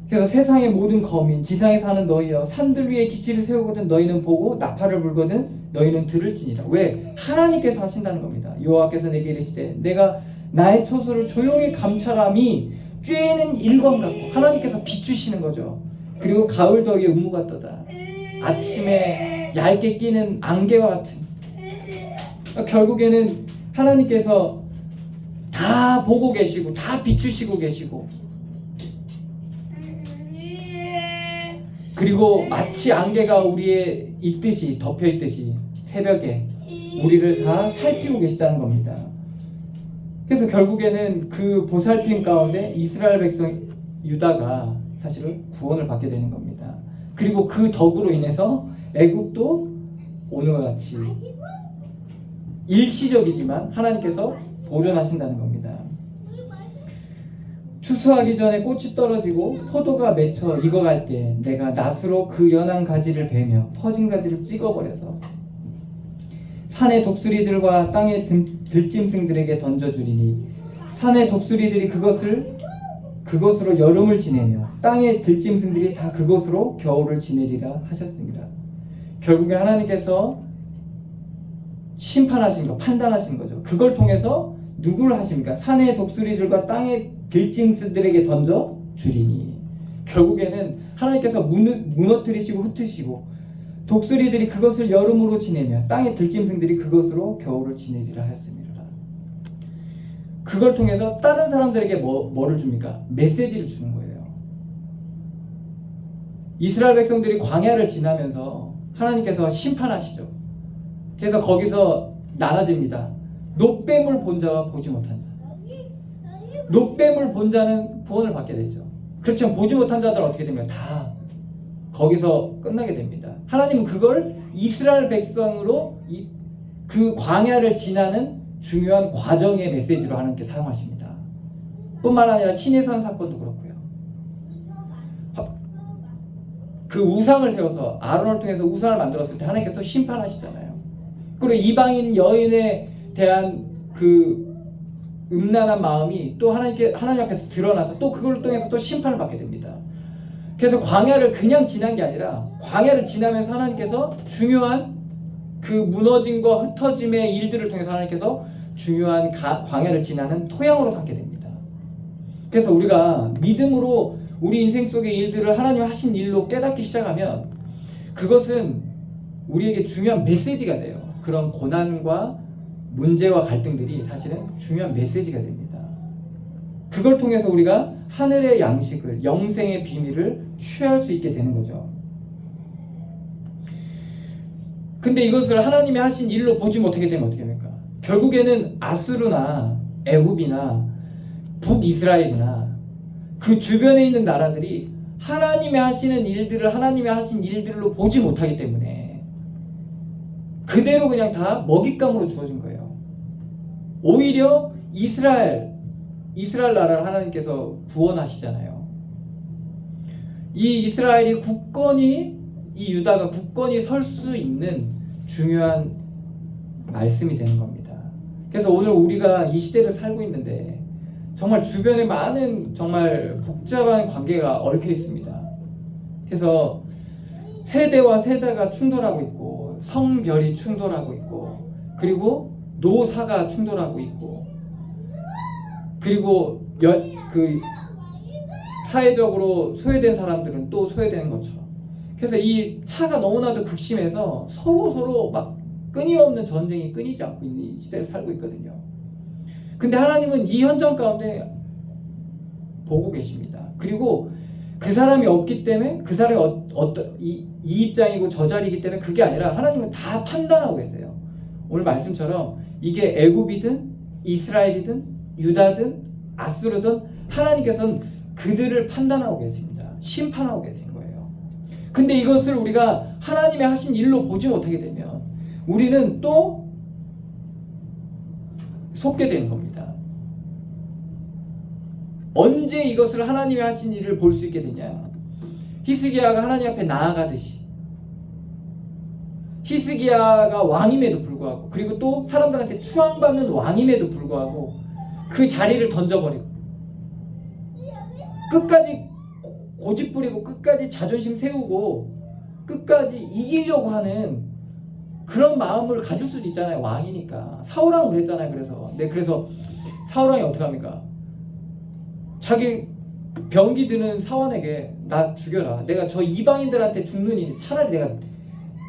A: 그래서 세상의 모든 거민 지상에 사는 너희여, 산들 위에 기치를 세우거든 너희는 보고 나팔을 불거든 너희는 들을지니라. 왜? 하나님께서 하신다는 겁니다. 여호와께서 내게 이르시되 내가 나의 처소를 조용히 감찰함이 쬐는 일광 같고 하나님께서 비추시는 거죠. 그리고 가을 더위에 운무가 떠다 아침에 얇게 끼는 안개와 같은, 결국에는 하나님께서 다 보고 계시고 다 비추시고 계시고, 그리고 마치 안개가 우리의 있듯이 덮여 있듯이 새벽에 우리를 다 살피고 계시다는 겁니다. 그래서 결국에는 그 보살핌 가운데 이스라엘 백성 유다가 사실은 구원을 받게 되는 겁니다. 그리고 그 덕으로 인해서 애굽도 오늘과 같이 일시적이지만 하나님께서 보존하신다는 겁니다. 추수하기 전에 꽃이 떨어지고 포도가 맺혀 익어갈 때 내가 낫으로 그 연한 가지를 베며 퍼진 가지를 찍어버려서 산의 독수리들과 땅의 들짐승들에게 던져주리니 산의 독수리들이 그것으로 여름을 지내며 땅의 들짐승들이 다 그것으로 겨울을 지내리라 하셨습니다. 결국에 하나님께서 심판하신 거, 판단하신 거죠. 그걸 통해서 누구를 하십니까? 산의 독수리들과 땅의 들짐승들에게 던져 주리니, 결국에는 하나님께서 무너뜨리시고 흩으시고 독수리들이 그것을 여름으로 지내며 땅의 들짐승들이 그것으로 겨울을 지내리라 하였습니다. 그걸 통해서 다른 사람들에게 뭐를 줍니까? 메시지를 주는 거예요. 이스라엘 백성들이 광야를 지나면서 하나님께서 심판하시죠. 그래서 거기서 나눠집니다. 놋뱀을 본 자와 보지 못한 자. 놋뱀을 본 자는 구원을 받게 되죠. 그렇지만 보지 못한 자들은 어떻게 됩니까? 다 거기서 끝나게 됩니다. 하나님은 그걸 이스라엘 백성으로 그 광야를 지나는 중요한 과정의 메시지로 하나님께 사용하십니다. 뿐만 아니라 시내산 사건도 그렇고요. 그 우상을 세워서 아론을 통해서 우상을 만들었을 때 하나님께서 또 심판하시잖아요. 그리고 이방인 여인에 대한 그 음란한 마음이 또 하나님 앞에서 드러나서 또 그걸 통해서 또 심판을 받게 됩니다. 그래서 광야를 그냥 지난 게 아니라 광야를 지나면서 하나님께서 중요한 그 무너짐과 흩어짐의 일들을 통해서 하나님께서 중요한 광야를 지나는 토양으로 삼게 됩니다. 그래서 우리가 믿음으로 우리 인생 속의 일들을 하나님 하신 일로 깨닫기 시작하면 그것은 우리에게 중요한 메시지가 돼요. 그런 고난과 문제와 갈등들이 사실은 중요한 메시지가 됩니다. 그걸 통해서 우리가 하늘의 양식을, 영생의 비밀을 취할 수 있게 되는 거죠. 근데 이것을 하나님이 하신 일로 보지 못하게 되면 어떻게 됩니까? 결국에는 아수르나 애굽이나 북이스라엘이나 그 주변에 있는 나라들이 하나님이 하시는 일들을 하나님이 하신 일들로 보지 못하기 때문에 그대로 그냥 다 먹잇감으로 주어진 거예요. 오히려 이스라엘 나라를 하나님께서 구원하시잖아요. 이 이스라엘이 이 유다가 굳건히 설 수 있는 중요한 말씀이 되는 겁니다. 그래서 오늘 우리가 이 시대를 살고 있는데 정말 주변에 많은 정말 복잡한 관계가 얽혀 있습니다. 그래서 세대와 세대가 충돌하고 있고 성별이 충돌하고 있고 그리고 노사가 충돌하고 있고 그리고 사회적으로 소외된 사람들은 또 소외되는 것처럼, 그래서 이 차가 너무나도 극심해서 서로 막 끊임없는 전쟁이 끊이지 않고 있는 이 시대를 살고 있거든요. 근데 하나님은 이 현장 가운데 보고 계십니다. 그리고 그 사람이 없기 때문에 그 사람이 이 입장이고 저 자리이기 때문에 그게 아니라 하나님은 다 판단하고 계세요. 오늘 말씀처럼 이게 애굽이든 이스라엘이든 유다든 아수르든 하나님께서는 그들을 판단하고 계십니다. 심판하고 계신 거예요. 근데 이것을 우리가 하나님의 하신 일로 보지 못하게 되면 우리는 또 속게 되는 겁니다. 언제 이것을 하나님이 하신 일을 볼 수 있게 되냐? 히스기야가 하나님 앞에 나아가듯이, 히스기야가 왕임에도 불구하고, 그리고 또 사람들한테 추앙받는 왕임에도 불구하고 그 자리를 던져버리고 끝까지 고집부리고 끝까지 자존심 세우고 끝까지 이기려고 하는 그런 마음을 가질 수도 있잖아요. 왕이니까. 사울왕은 그랬잖아요. 그래서 사울왕이 어떻게 합니까? 자기 병기 드는 사원에게 나 죽여라. 내가 저 이방인들한테 죽느니 차라리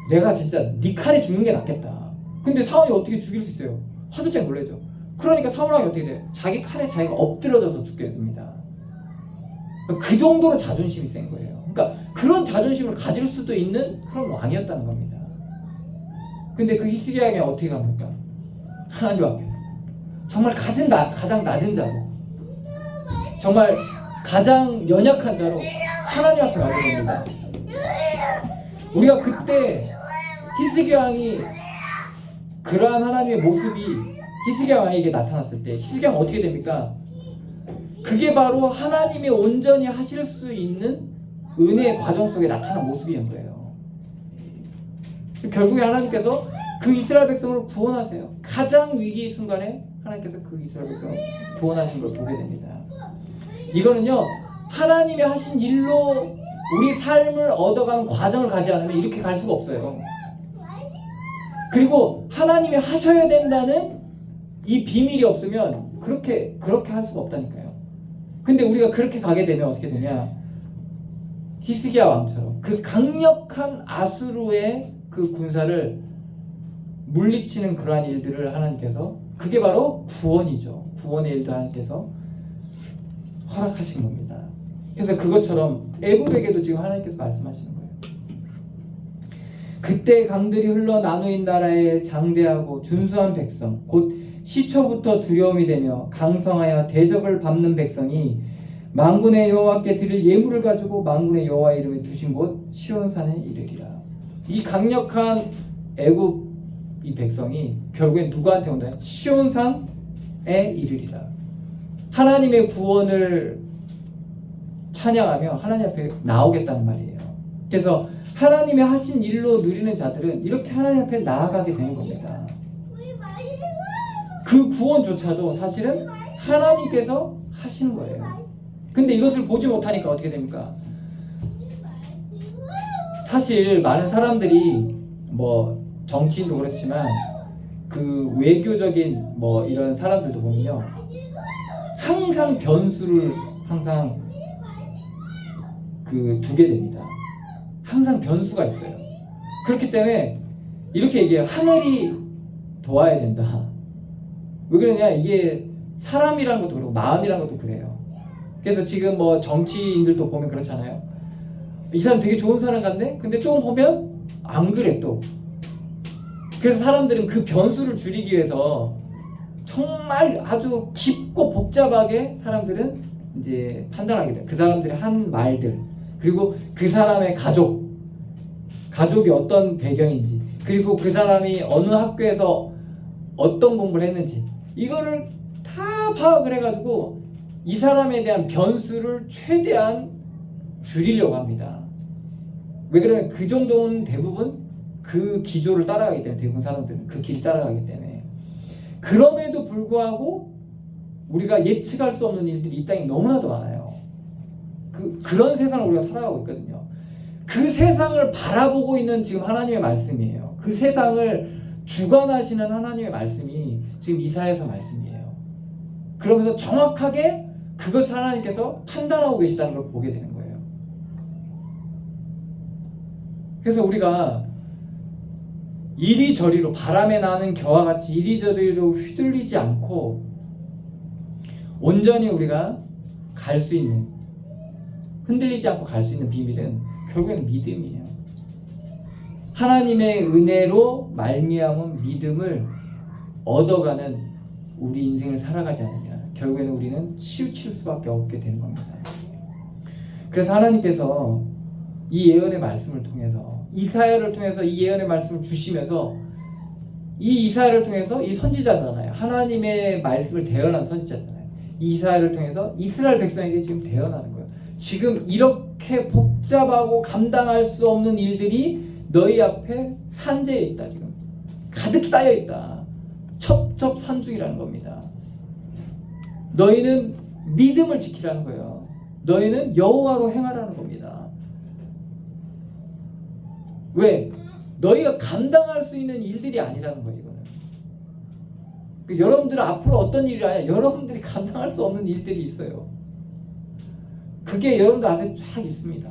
A: 내가 진짜 네 칼에 죽는 게 낫겠다. 근데 사원이 어떻게 죽일 수 있어요? 화들짝 놀라죠. 그러니까 사원왕이 어떻게 돼요? 자기 칼에 자기가 엎드려져서 죽게 됩니다. 그 정도로 자존심이 센 거예요. 그러니까 그런 자존심을 가질 수도 있는 그런 왕이었다는 겁니다. 근데 그 히스기야 왕이 어떻게 갑니까? 하나님 앞에 정말 가장 낮은 자로, 정말 가장 연약한 자로 하나님 앞에 가게 됩니다. 우리가 그때 히스기야 왕이 그러한 하나님의 모습이 히스기야 왕에게 나타났을 때 히스기야 왕 어떻게 됩니까? 그게 바로 하나님이 온전히 하실 수 있는 은혜의 과정 속에 나타난 모습이었던 거예요. 결국에 하나님께서 그 이스라엘 백성을 구원하세요. 가장 위기 순간에 하나님께서 그 이스라엘 백성을 구원하신 걸 보게 됩니다. 이거는요, 하나님이 하신 일로 우리 삶을 얻어가는 과정을 가지 않으면 이렇게 갈 수가 없어요. 그리고 하나님이 하셔야 된다는 이 비밀이 없으면 그렇게 할 수가 없다니까요. 근데 우리가 그렇게 가게 되면 어떻게 되냐? 히스기야 왕처럼 그 강력한 아수르의 그 군사를 물리치는 그러한 일들을 하나님께서, 그게 바로 구원이죠. 구원의 일도 하나님께서 허락하신 겁니다. 그래서 그것처럼 애굽에게도 지금 하나님께서 말씀하시는 거예요. 그때 강들이 흘러 나누인 나라의 장대하고 준수한 백성, 곧 시초부터 두려움이 되며 강성하여 대적을 밟는 백성이 만군의 여호와께 드릴 예물을 가지고 만군의 여호와의 이름에 두신 곳 시온산에 이르리라. 이 강력한 애굽 이 백성이 결국엔 누구한테 온다? 시온산에 이르리라. 하나님의 구원을 찬양하며 하나님 앞에 나오겠다는 말이에요. 그래서 하나님이 하신 일로 누리는 자들은 이렇게 하나님 앞에 나아가게 되는 겁니다. 그 구원조차도 사실은 하나님께서 하시는 거예요. 근데 이것을 보지 못하니까 어떻게 됩니까? 사실 많은 사람들이 뭐 정치인도 그렇지만 그 외교적인 뭐 이런 사람들도 보면요, 항상 변수를 그 두게 됩니다. 항상 변수가 있어요. 그렇기 때문에 이렇게 얘기해요. 하늘이 도와야 된다. 왜 그러냐? 이게 사람이라는 것도 그렇고 마음이라는 것도 그래요. 그래서 지금 뭐 정치인들도 보면 그렇잖아요. 이 사람 되게 좋은 사람 같네? 근데 조금 보면 안 그래 또. 그래서 사람들은 그 변수를 줄이기 위해서 정말 아주 깊고 복잡하게 사람들은 이제 판단하게 돼요. 그 사람들이 한 말들, 그리고 그 사람의 가족이 어떤 배경인지, 그리고 그 사람이 어느 학교에서 어떤 공부를 했는지, 이거를 다 파악을 해가지고 이 사람에 대한 변수를 최대한 줄이려고 합니다. 왜 그러면 그 정도는 대부분 그 기조를 따라가기 때문에, 대부분 사람들은 그 길을 따라가기 때문에. 그럼에도 불구하고 우리가 예측할 수 없는 일들이 이 땅에 너무나도 많아요. 그런 세상을 우리가 살아가고 있거든요. 그 세상을 바라보고 있는 지금 하나님의 말씀이에요. 그 세상을 주관하시는 하나님의 말씀이 지금 이사야서 말씀이에요. 그러면서 정확하게 그것을 하나님께서 판단하고 계시다는 걸 보게 되는 거예요. 그래서 우리가 이리저리로, 바람에 나는 겨와 같이 이리저리로 휘둘리지 않고 온전히 우리가 갈 수 있는, 흔들리지 않고 갈 수 있는 비밀은 결국에는 믿음이에요. 하나님의 은혜로 말미암은 믿음을 얻어가는 우리 인생을 살아가지 않으면 결국에는 우리는 치우칠 수밖에 없게 되는 겁니다. 그래서 하나님께서 이 예언의 말씀을 통해서, 이사야를 통해서 이 예언의 말씀을 주시면서, 이 이사야를 통해서, 이 선지자잖아요. 하나님의 말씀을 대언한 선지자잖아요. 이 이사야를 통해서 이스라엘 백성에게 지금 대언하는 거예요. 지금 이렇게 복잡하고 감당할 수 없는 일들이 너희 앞에 산재해 있다. 지금 가득 쌓여 있다. 첩첩산중이라는 겁니다. 너희는 믿음을 지키라는 거예요. 너희는 여호와로 행하라는 겁니다. 왜? 너희가 감당할 수 있는 일들이 아니라는 거예요. 이거는. 여러분들은 앞으로 어떤 일이 아니라 여러분들이 감당할 수 없는 일들이 있어요. 그 그게 여러분들 앞에 쫙 있습니다.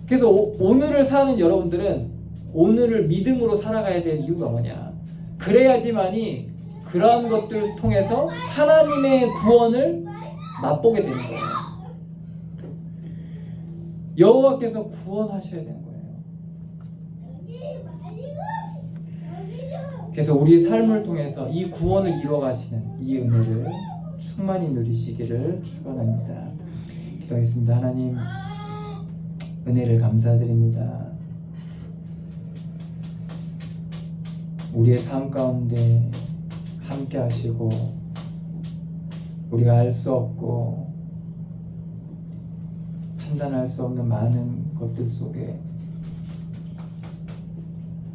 A: 그래서 오늘을 사는 여러분들은 오늘을 믿음으로 살아가야 되는 이유가 뭐냐? 그래야지만이 그러한 것들을 통해서 하나님의 구원을 맛보게 되는 거예요. 여호와께서 구원하셔야 되는 거예요. 그래서 우리 삶을 통해서 이 구원을 이루어가시는 이 은혜를 충만히 누리시기를 축원합니다. 기도하겠습니다. 하나님, 은혜를 감사드립니다. 우리의 삶 가운데 함께 하시고 우리가 알 수 없고 판단할 수 없는 많은 것들 속에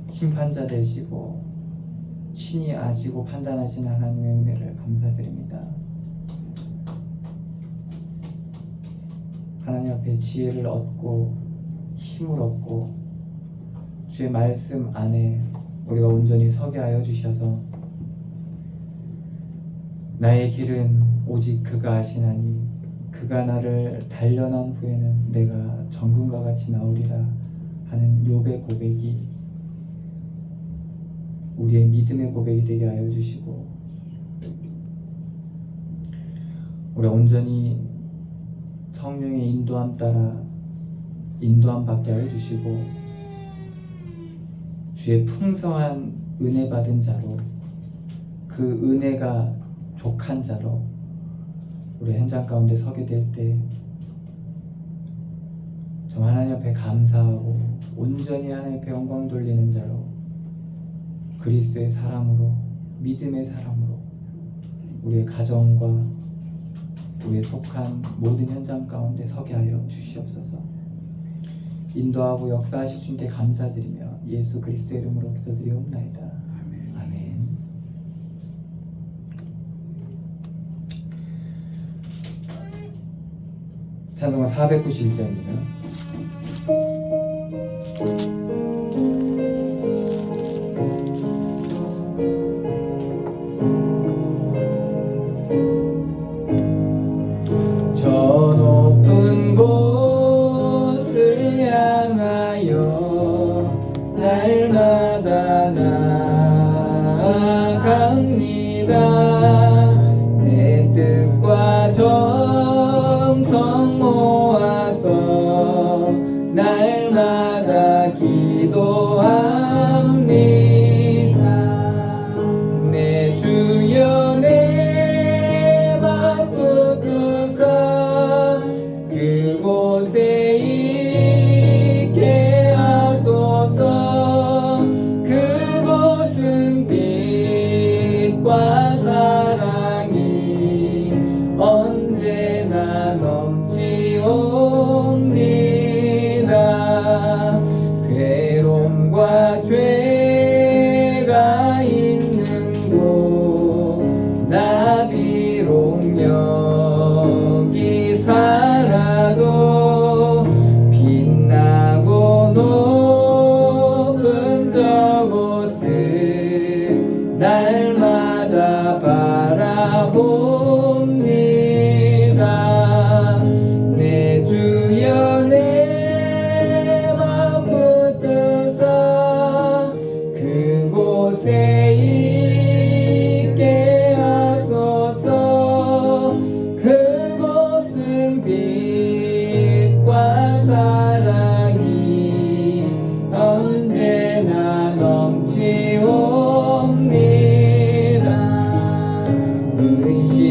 A: 심판자 되시고 친히 아시고 판단하시는 하나님의 은혜를 감사드립니다. 하나님 앞에 지혜를 얻고 힘을 얻고 주의 말씀 안에 우리가 온전히 서게 하여 주셔서 나의 길은 오직 그가 아시나니 그가 나를 단련한 후에는 내가 정금과 같이 나오리라 하는 욥의 고백이 우리의 믿음의 고백이 되게 하여 주시고 우리가 온전히 성령의 인도함 따라 인도함 받게 하여 주시고 주의 풍성한 은혜 받은 자로 그 은혜가 족한 자로 우리 현장 가운데 서게 될 때 좀 하나님 앞에 감사하고 온전히 하나님 앞에 영광 돌리는 자로 그리스도의 사람으로 믿음의 사람으로 우리의 가정과 우리의 속한 모든 현장 가운데 서게 하여 주시옵소서. 인도하고 역사하실 주님께 감사드리며 예수 그리스도의 이름으로 기도드리옵나이다. 아멘. 찬송가 491장입니다. 저 높은 곳을 향하여 날마다 나아갑니다. 내 뜻과 정성 모아서 날마다 기도합니다. 내 주여 내 맘 붙드사 그곳에 있게 하소서. 그곳은 빛과 사랑이 언제나 넘치옵니다. 괴로움과 죄가 있는 곳 나 비록 여기 살아도 빛나고 높은 저곳을 날마다 바라봅니다. 내 주여 내 맘 붙드사 그곳에 있게 하소서. 그곳은 빛과 사랑이 언제나 넘치옵니다. 의심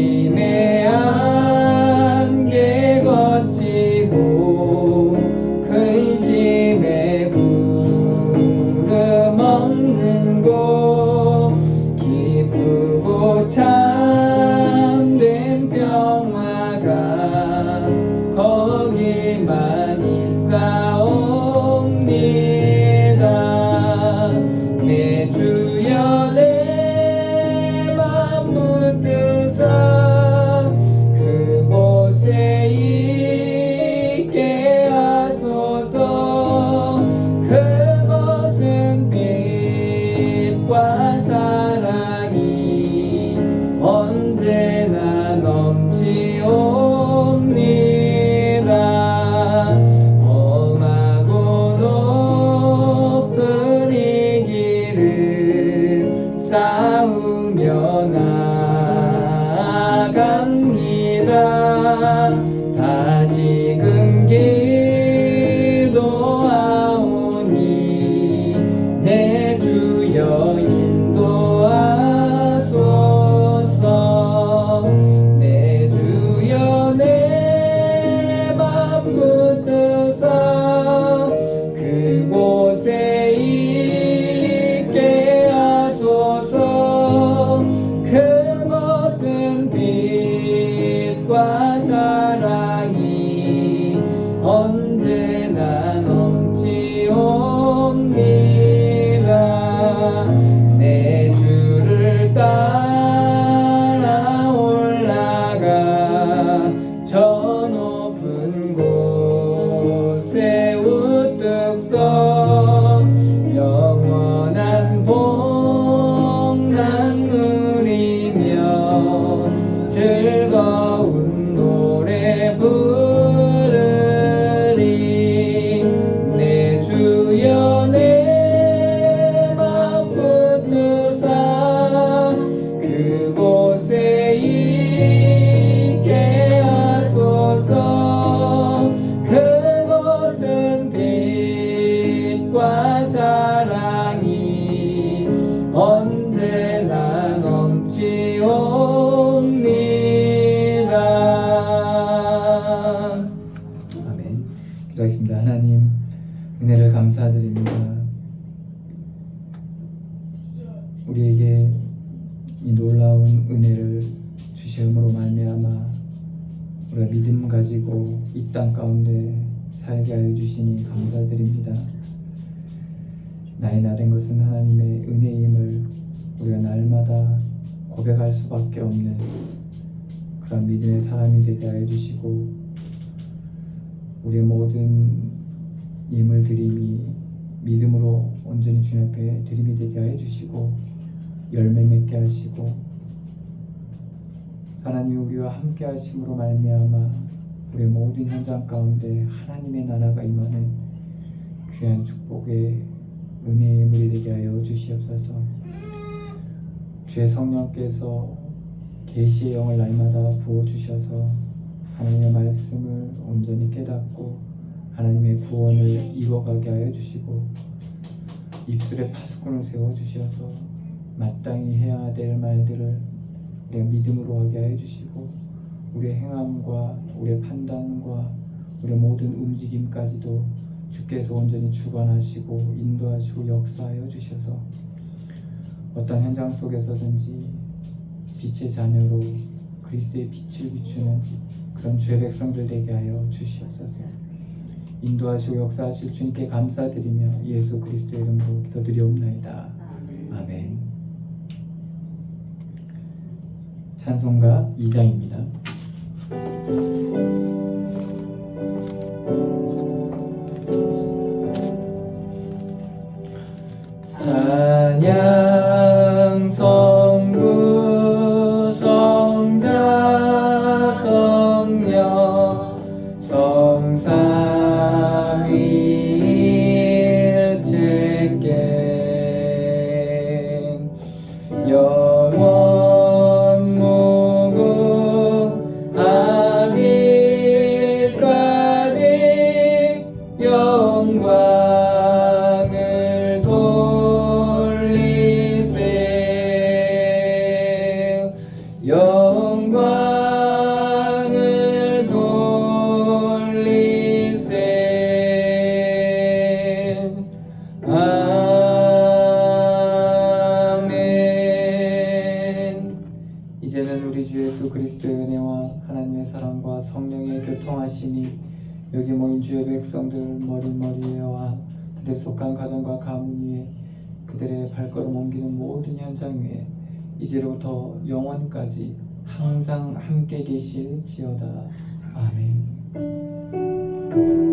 A: 싸우며 나아갑니다. 다시금 기도하오니 내 주여 인도하소서. 내 주여 내 맘 붙드사 그곳에 있게 하소서. 그것은 빛과 사랑이 언제나 넘치옵니다. 내 주를 따라 올라가 저 높은 곳에 우뚝 서 영원한 복난 누리며 즐거운 노래 부르리. 내 주여 내 맘 붙드사 그곳에 있게 하소서. 그곳은 빛과 사랑이 언제나 넘치옵니다. 아멘. 기도하겠습니다. 하나님, 은혜를 감사드립니다. 우리에게 이 놀라운 은혜를 주심으로 말미암아 우리가 믿음 가지고 이 땅 가운데 살게 하여 주시니 감사드립니다. 나의 나된 것은 하나님의 은혜임을 우리가 날마다 고백할 수밖에 없는 그런 믿음의 사람이 되게 하여 주시고, 우리의 모든 힘을 드림이 믿음으로 온전히 주님 앞에 드림이 되게 하여 주시고, 열매 맺게 하시고, 하나님이 우리와 함께 하심으로 말미암아 우리의 모든 현장 가운데 하나님의 나라가 임하는 귀한 축복의 은혜의 물이 되게 하여 주시옵소서. 주의 성령께서 계시의 영을 날마다 부어주셔서 하나님의 말씀을 온전히 깨닫고 하나님의 구원을 이루어가게 하여 주시고, 입술에 파수꾼을 세워주셔서 마땅히 해야 될 말들을 우리가 믿음으로 하게 하여 주시고, 우리의 행함과 우리의 판단과 우리의 모든 움직임까지도 주께서 온전히 주관하시고 인도하시고 역사하여 주셔서 어떤 현장 속에서든지 빛의 자녀로 그리스도의 빛을 비추는 그런 주의 백성들 되게 하여 주시옵소서. 인도하시고 역사하실 주님께 감사드리며 예수 그리스도의 이름으로 기도드리옵나이다. 아멘. 찬송가 2장입니다. 찬양 성부 성자 성령 성삼위일체께 영원 무궁 아비까지 영광을 돌리세. 영광을 돌리세. 아멘. 이제는 우리 주 예수 그리스도의 은혜와 하나님의 사랑과 성령의 교통하심이 여기 모인 주의 백성들 머리머리에와 그들 속한 가정과 가문 위에 그들의 발걸음 옮기는 모든 현장 위에 이제로부터 영원까지 항상 함께 계실지어다. 아멘.